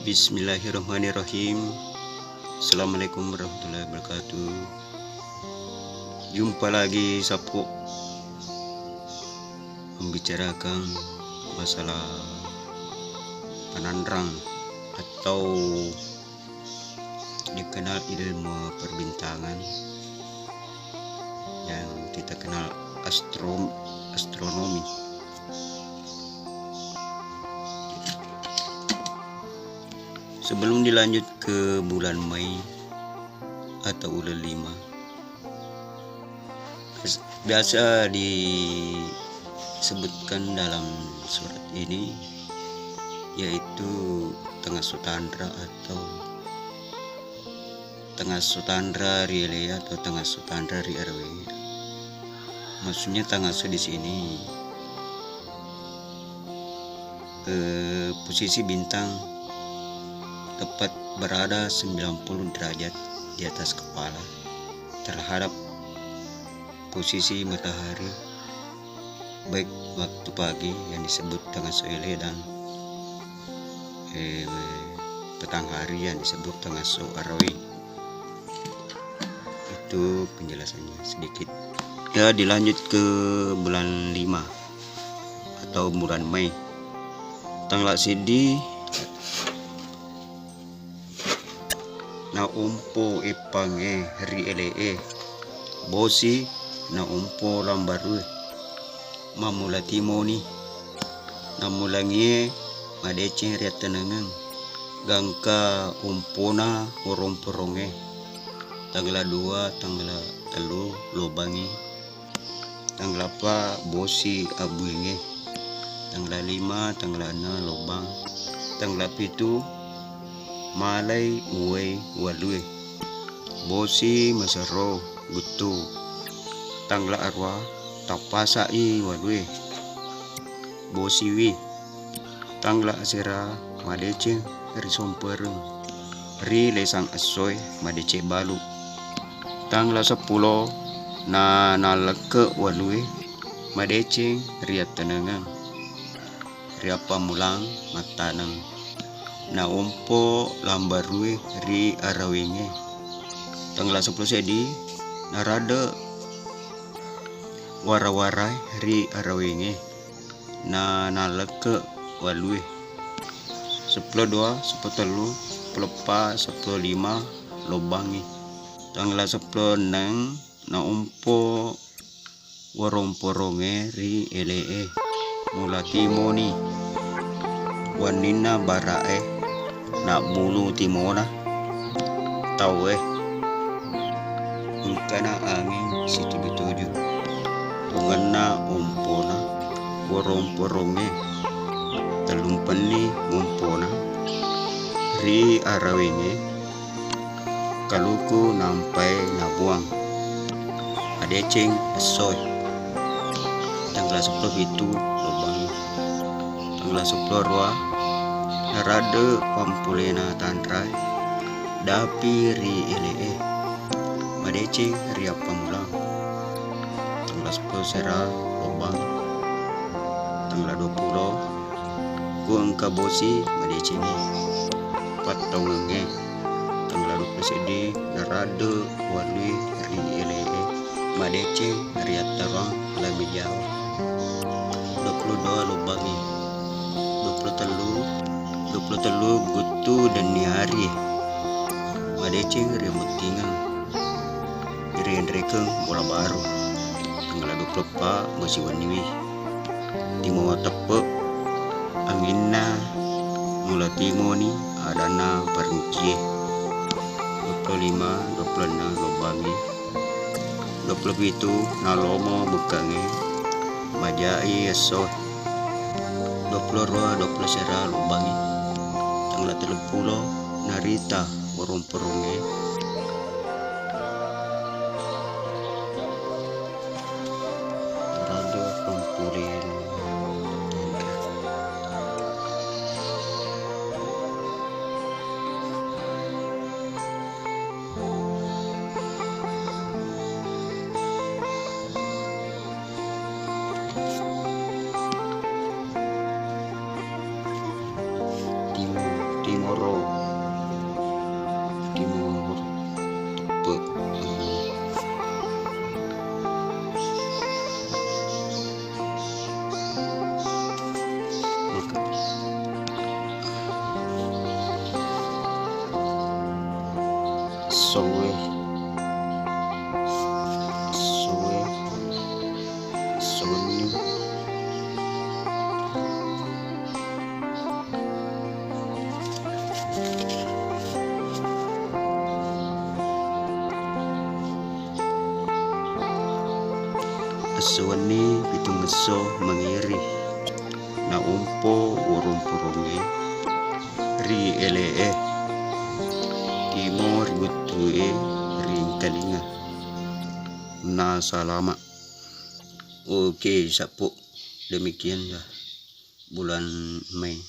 Bismillahirrahmanirrahim. Assalamualaikum warahmatullahi wabarakatuh. Jumpa lagi Sapo membicarakan masalah penandrang atau dikenal ilmu perbintangan yang kita kenal astronomi. Sebelum dilanjut ke bulan Mei atau bulan 5, biasa disebutkan dalam surat ini yaitu tengah sutandra atau tengah sutandra Rielea atau tengah sutandra Riarwe. Maksudnya tengah di sini posisi bintang tepat berada 90 derajat di atas kepala terhadap posisi matahari, baik waktu pagi yang disebut tengah soele dan petang hari yang disebut tengah soarawe. Itu penjelasannya sedikit. Ya, dilanjut ke bulan 5 atau bulan Mei. Tanggal sidi na umpo ipange Rielee bosi na umpo lambaru mamula timoni na mulangie madece riatanangan gangka umpona uromporonge tanggal 2 tanggal 3 lobangi tanggal 4 bosi abuinge tanggal 5 tanggal 6 lobang tanggal 7 malay uwe walue bosi masaro gutu tangla arwa tapasai walue bosi wi tangla asira madece risompereng ri lesang asoy madece balu tangla 10 na naleke walue madece riat tenangan riapa mulang matanang na umpo lambarui ri arawenge tanggal 10 sedi narada wara-warai ri arawenge na naleke walui 10 2 10 telu 10 4 10 5 lobangi tanggal 10 nang na umpo waromporonge ri elee mulatimoni wanina barae na bulu timona tawe ingkana angin situju tungana umpona woromporonge telumpeni umpona ri arawenge kaluku nampai nabuang adeceng soy tanggal 10 itu lubang tanggal 10 roa narade pampulena tantrai dapi ri elee madece riap pamulang tanggal 10 sera lobang tanggal 20 kuang kabosi madece ni patongenge tanggal 20 sedi narade walui ri elee madece riat tarang lami jawa 22 lobangi 23 gutu dan nihari madece remote tinggal rekeng bola baru tanggal 24 masih waniwi timo tepe anginna mula timoni adana peruncie 25 26 lobangi 27 nalomo bukange majai esot 22 sera lobangi tanggal 30 narita waromporonge rada pampulin kesuani pitung ngeso mengiri na umpo urung purunge ri elee imo ributue ring telinga na salama. Oke, sapu demikian ya bulan Mei.